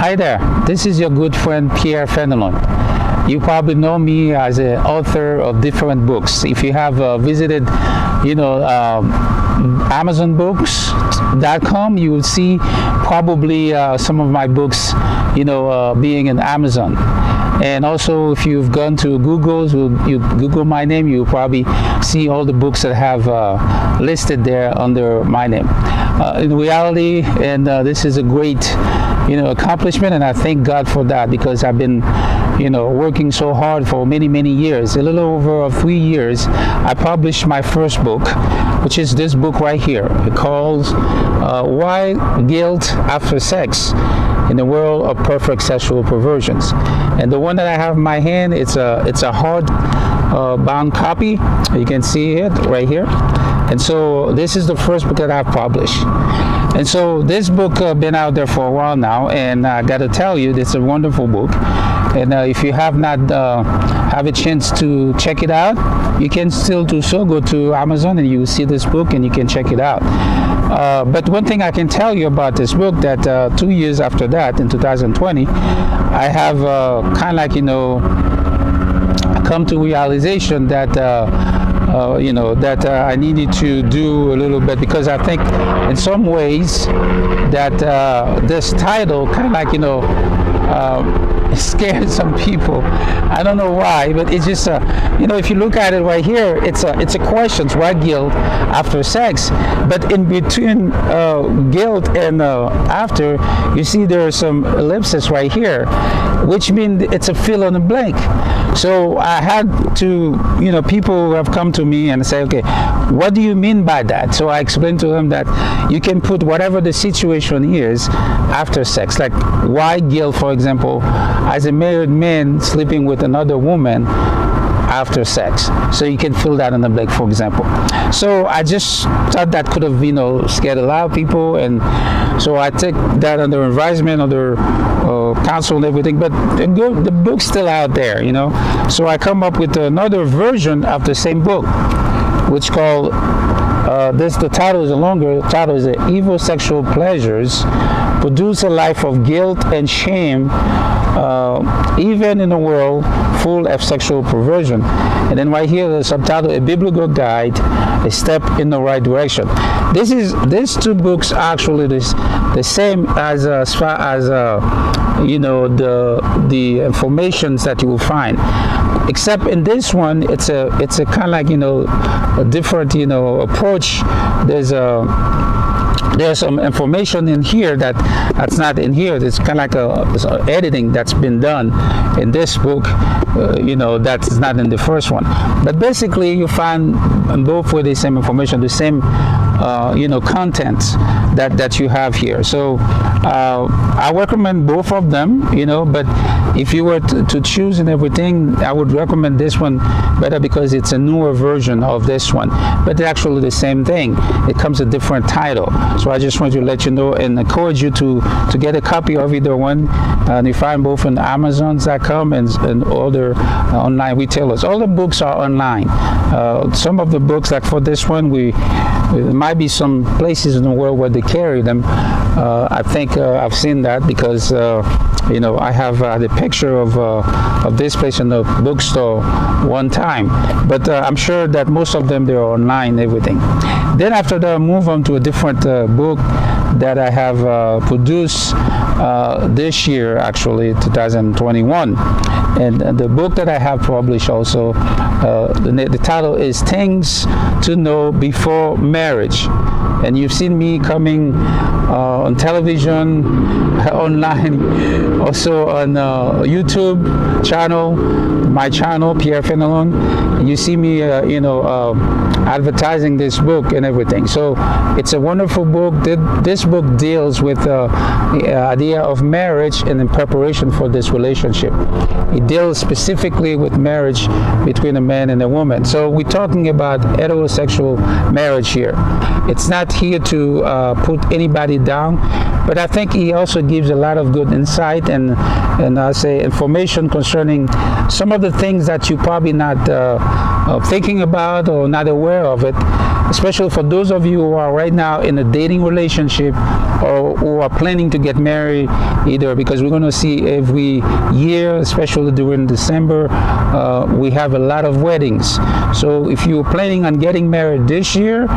Hi there, this is your good friend Pierre Fenelon. You probably know me as an author of different books. If you have visited, AmazonBooks.com, you will see probably some of my books, being in Amazon. And also, if you've gone to Google, you Google my name, you'll probably see all the books that have listed there under my name. In reality, and this is a great, accomplishment, and I thank God for that, because I've been, working so hard for many, many years. A little over 3 years, I published my first book, which is this book right here. It calls Why Guilt After Sex in the World of Perfect Sexual Perversions. And the one that I have in my hand, it's a hard bound copy. You can see it right here. And so this is the first book that I've published. And so this book been out there for a while now, and I got to tell you, it's a wonderful book. And if you have not have a chance to check it out, you can still do so. Go to Amazon and you will see this book and you can check it out. But one thing I can tell you about this book, that 2 years after that, in 2020, I have kind of like, come to realization that I needed to do a little bit, because I think in some ways that this title kind of like, scared some people. I don't know why, but it's just, if you look at it right here, it's a question, why guilt after sex? But in between guilt and after, you see there are some ellipses right here, which means it's a fill in the blank. So I had to, people have come to me and say, okay, what do you mean by that? So I explained to them that you can put whatever the situation is after sex, like why guilt, for example, as a married man sleeping with another woman after sex. So you can fill that in the blank, for example. So I just thought that could have, scared a lot of people, and so I take that under advisement, under counsel and everything. But the book's still out there, So I come up with another version of the same book, which called the title is a longer title, is Evil Sexual Pleasures Produce a Life of Guilt and Shame, even in a world full of sexual perversion. And then right here, the subtitle, A Biblical Guide, A Step in the Right Direction. These two books are actually the same as far as the informations that you will find, except in this one, it's a kind of like a different approach. There's some information in here that's not in here. It's kind of like a editing that's been done in this book, that's not in the first one. But basically, you find both with the same information, the same, contents that you have here. So I recommend both of them, but if you were to choose and everything, I would recommend this one better, because it's a newer version of this one. But it's actually the same thing. It comes a different title. So I just want to let you know and encourage you to get a copy of either one. And you find both on Amazon.com and other online retailers. All the books are online. Some of the books, like for this one, there might be some places in the world where they carry them. I think I've seen that, because I have the picture of this place in the bookstore one time. But I'm sure that most of them, they're online, everything. Then after that, I move on to a different book that I have produced this year, actually 2021. And the book that I have published also, the title is Things to Know Before Marriage. And you've seen me coming on television, online, also on YouTube channel, my channel, Pierre Fenelon. And you see me, advertising this book and everything. So it's a wonderful book. This book deals with the idea of marriage and in preparation for this relationship. It deals specifically with marriage between a man and a woman. So we're talking about heterosexual marriage here. It's not here to put anybody down, but I think he also gives a lot of good insight and I say information concerning some of the things that you probably not thinking about or not aware of it, especially for those of you who are right now in a dating relationship or who are planning to get married, either because we're going to see every year, especially during December, we have a lot of weddings. So if you're planning on getting married this year,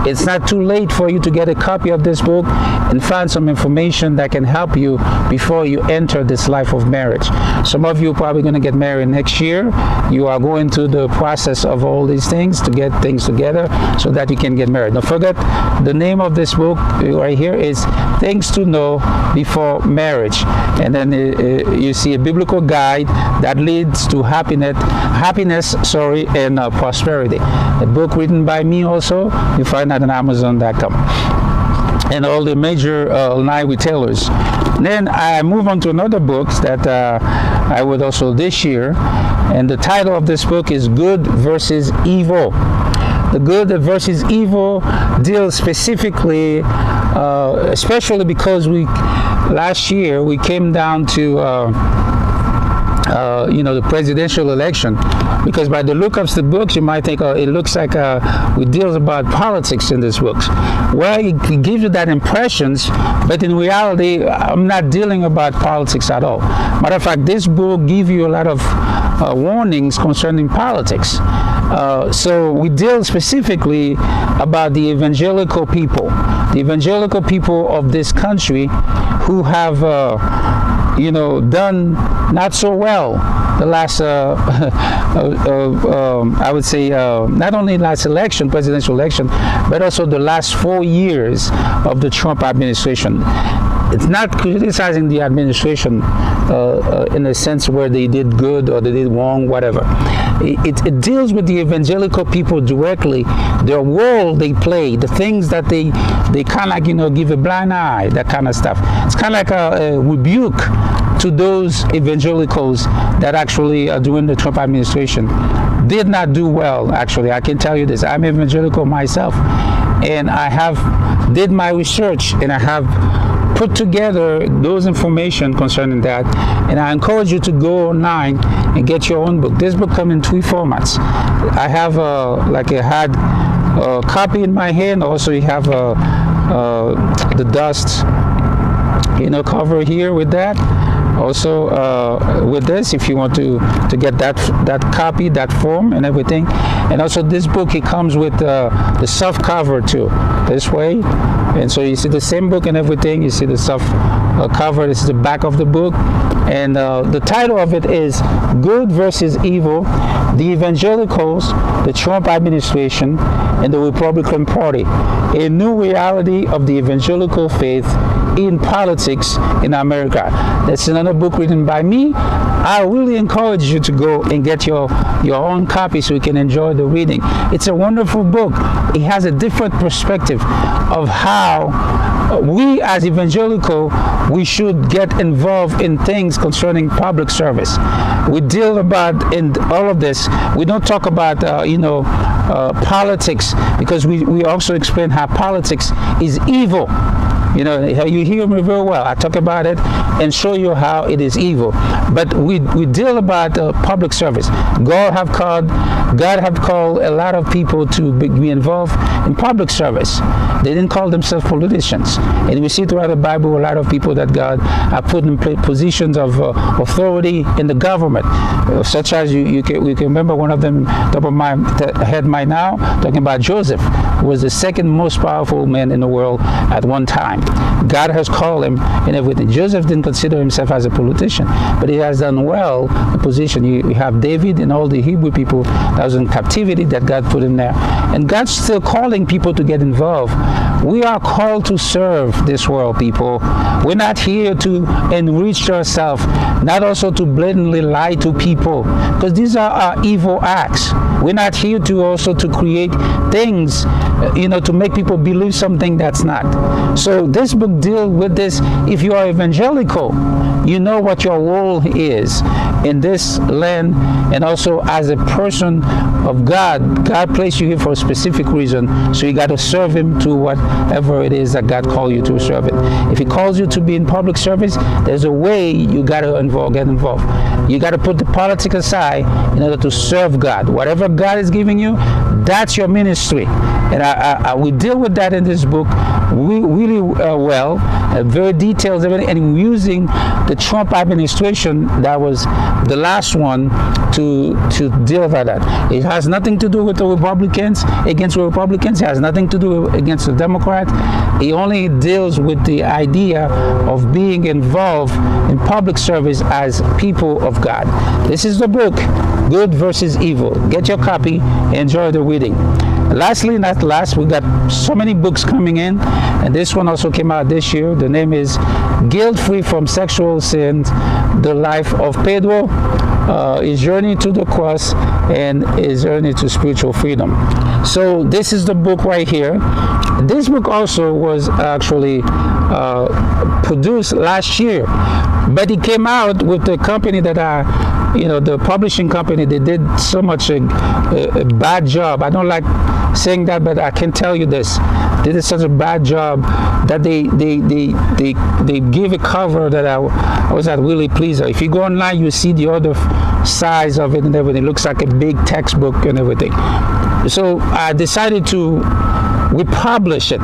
it's not too late for you to get a copy of this book and find some information that can help you before you enter this life of marriage. Some of you are probably going to get married next year. You are going through the process of all these things to get things together so that you can get married. Don't forget, the name of this book right here is Things to Know Before Marriage. And then you see a biblical guide that leads to happiness, and prosperity. A book written by me also. You find that on Amazon.com and all the major online retailers. Then I move on to another book that I would also this year, and the title of this book is Good versus Evil. The good versus evil deals specifically, especially because last year we came down to the presidential election, because by the look of the books you might think, it looks like we deal about politics in this books. Well, it gives you that impressions, but in reality I'm not dealing about politics at all. Matter of fact, this book gives you a lot of warnings concerning politics. So we deal specifically about the evangelical people of this country who have done not so well the last I would say not only last presidential election, but also the last 4 years of the Trump administration. It's not criticizing the administration in a sense where they did good or they did wrong, whatever. It deals with the evangelical people directly, their role they play, the things that they kind of like, give a blind eye, that kind of stuff. It's kind of like a rebuke to those evangelicals that actually during the Trump administration did not do well. Actually, I can tell you this. I'm evangelical myself, and I have did my research, and I have put together those information concerning that, and I encourage you to go online and get your own book. This book comes in 3 formats. I have like a hard copy in my hand. Also, you have the dust, cover here with that. Also, with this, if you want to get that copy, that form and everything. And also this book, it comes with the soft cover too, this way. And so you see the same book and everything. You see the soft cover. This is the back of the book. And the title of it is Good versus Evil, the Evangelicals, the Trump Administration, and the Republican Party. A new reality of the evangelical faith in politics in America. That's another book written by me. I really encourage you to go and get your own copy so you can enjoy the reading. It's a wonderful book. It has a different perspective of how we as evangelical, we should get involved in things concerning public service. We deal about in all of this. We don't talk about politics, because we also explain how politics is evil. You hear me very well. I talk about it and show you how it is evil. But we deal about public service. God have called a lot of people to be involved in public service. They didn't call themselves politicians. And we see throughout the Bible a lot of people that God have put in positions of authority in the government, such as we can remember one of them top of my head right now, talking about Joseph, who was the second most powerful man in the world at one time. God has called him and everything. Joseph didn't consider himself as a politician, but he has done well the position. You have David and all the Hebrew people that was in captivity that God put in there. And God's still calling people to get involved. We are called to serve this world, people. We're not here to enrich ourselves, not also to blatantly lie to people, because these are our evil acts. We're not here to create things, to make people believe something that's not. So this book deals with this. If you are evangelical, you know what your role is in this land, and also as a person of God. God placed you here for a specific reason, so you got to serve Him to whatever it is that God called you to serve it. If He calls you to be in public service, there's a way you got to get involved. You got to put the politics aside in order to serve God. Whatever God is giving you, that's your ministry. And we deal with that in this book really well, very detailed, and using the Trump administration that was the last one to deal with that. It has nothing to do with the Republicans, against the Republicans. It has nothing to do against the Democrats. It only deals with the idea of being involved in public service as people of God. This is the book, Good versus Evil. Get your copy, enjoy the reading. Lastly, not last, we got so many books coming in, and this one also came out this year. The name is Guilt-Free from Sexual Sins, The Life of Pedro, His Journey to the Cross, and His Journey to Spiritual Freedom. So this is the book right here. This book also was actually produced last year, but it came out with the company that the publishing company, they did so much a bad job. I don't like saying that, but I can tell you this. They did such a bad job that they gave a cover that I was not really pleased with. If you go online, you see the other size of it and everything. It looks like a big textbook and everything. So I decided to republish it,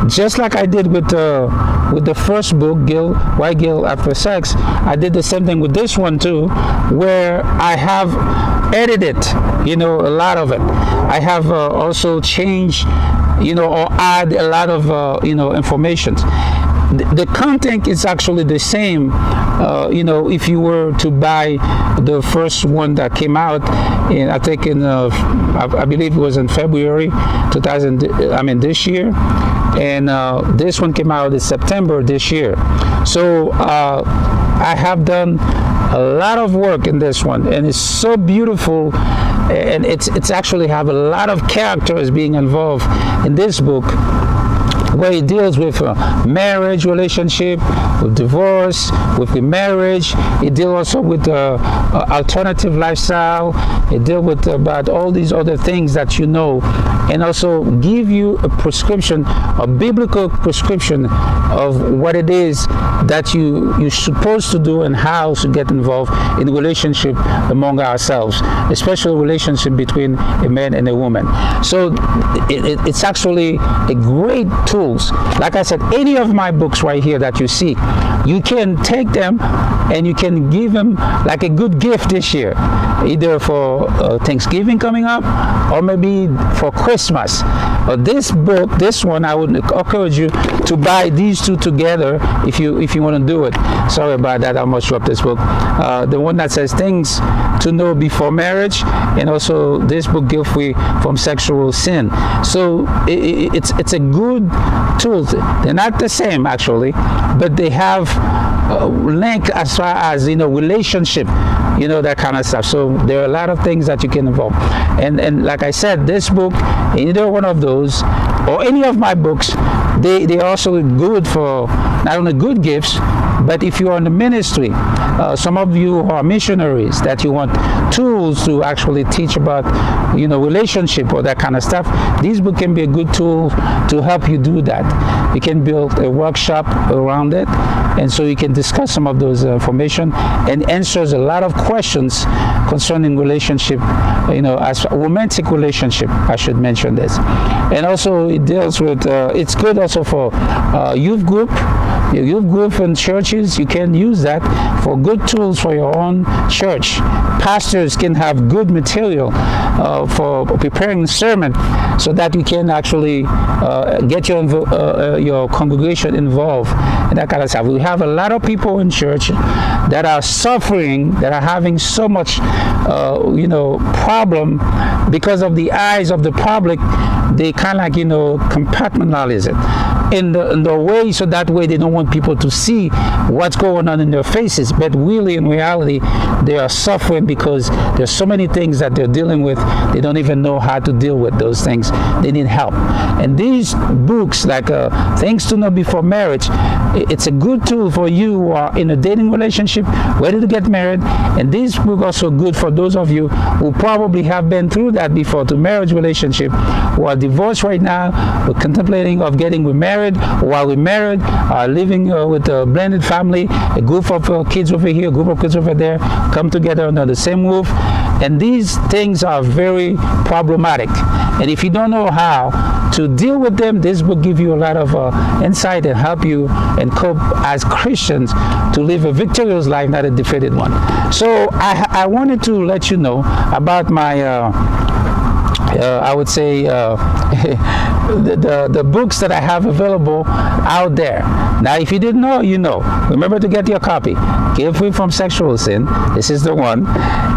just like I did with the first book, Why Guilt After Sex. I did the same thing with this one too, where I have edited, a lot of it. I have also changed, or add a lot of, information. The content is actually the same, if you were to buy the first one that came out, I believe it was in February this year, and this one came out in September this year. So I have done a lot of work in this one, and it's so beautiful, and it's actually have a lot of characters being involved in this book, where it deals with marriage, relationship, with divorce, with remarriage. It deals also with alternative lifestyle. It deals with about all these other things that and also give you a prescription, a biblical prescription of what it is that you're supposed to do and how to get involved in relationship among ourselves, especially relationship between a man and a woman. So it's actually a great tool. Like I said, any of my books right here that you see, you can take them and you can give them like a good gift this year, either for Thanksgiving coming up or maybe for Christmas. This book, this one, I would encourage you to buy these two together if you want to do it. Sorry about that, I almost dropped this book. The one that says Things to Know Before Marriage, and also this book, Guilt-Free from Sexual Sin. So it's a good tool. They're not the same actually, but they have link as far as relationship, that kind of stuff. So there are a lot of things that you can involve, and like I said, this book, either one of those or any of my books, they're also good for not only good gifts, but if you are in the ministry, some of you are missionaries that you want tools to actually teach about relationship or that kind of stuff, this book can be a good tool to help you do that. You can build a workshop around it, and so you can discuss some of those information and answers a lot of questions concerning relationship, as romantic relationship, I should mention this. And also it deals with, it's good also for youth group and churches. You can use that for good tools for your own church. Pastors can have good material for preparing sermon, so that you can actually get your congregation involved and that kind of stuff. We have a lot of people in church that are suffering, that are having so much problem because of the eyes of the public. They kind of compartmentalize it in the way, so that way they don't want people to see what's going on in their faces, but really in reality they are suffering because there's so many things that they're dealing with. They don't even know how to deal with those things. They need help. And these books, like Things to Know Before Marriage, it's a good tool for you who are in a dating relationship, ready to get married. And this book also good for those of you who probably have been through that before, to marriage relationship, who are divorced right now, who are contemplating of getting remarried, while we're married, are living with a blended family, a group of kids over here, a group of kids over there, come together under the same roof. And these things are very problematic. And if you don't know how to deal with them, this book gives you a lot of insight and help you and cope as Christians to live a victorious life, not a defeated one. So I wanted to let you know about my I would say the books that I have available out there. Now, if you didn't know, you know. Remember to get your copy. Get Free from Sexual Sin. This is the one.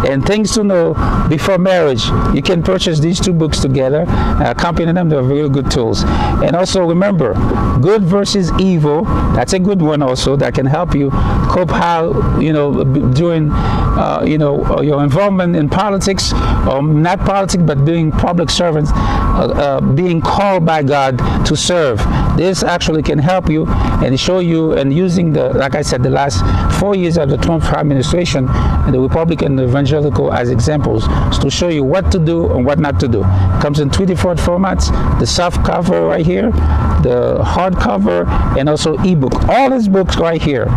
And Things to Know Before Marriage. You can purchase these two books together. Accompany them. They're really good tools. And also remember, Good versus Evil. That's a good one also that can help you cope how, during, your involvement in politics, or not politics, but being public servants, being called by God to serve. This actually can help you and show you, and using like I said, the last 4 years of the Trump administration and the Republican evangelical as examples to show you what to do and what not to do. It comes in 3 different formats: the soft cover right here, the hardcover, and also ebook. All these books right here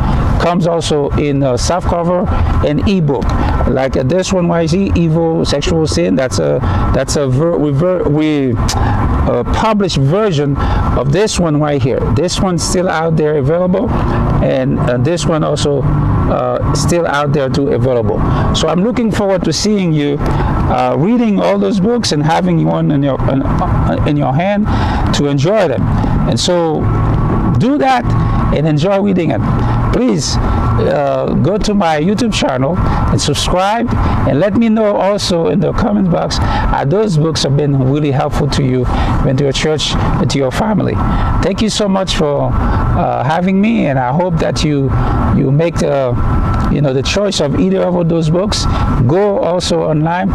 comes also in soft cover and ebook. Like this one, why see Evil Sexual Sin? That's a published version of this one right here. This one's still out there available, and this one also still out there too available. So I'm looking forward to seeing you reading all those books and having one in your hand to enjoy them. And so do that and enjoy reading it. Please go to my YouTube channel and subscribe, and let me know also in the comment box how those books have been really helpful to you and to your church and to your family. Thank you so much for having me, and I hope that you make the choice of either of those books. Go also online,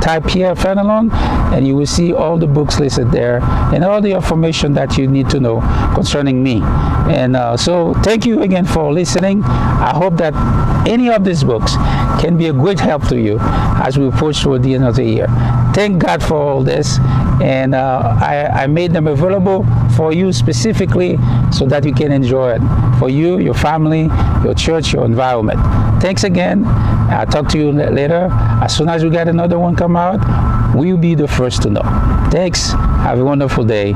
type Pierre Fenelon, and you will see all the books listed there and all the information that you need to know concerning me. And so thank you again for listening. I hope that any of these books can be a great help to you as we approach toward the end of the year. Thank God for all this, and I made them available for you specifically so that you can enjoy it for you, your family, your church, your environment. Thanks again. I'll talk to you later. As soon as we get another one come out, we'll be the first to know. Thanks. Have a wonderful day.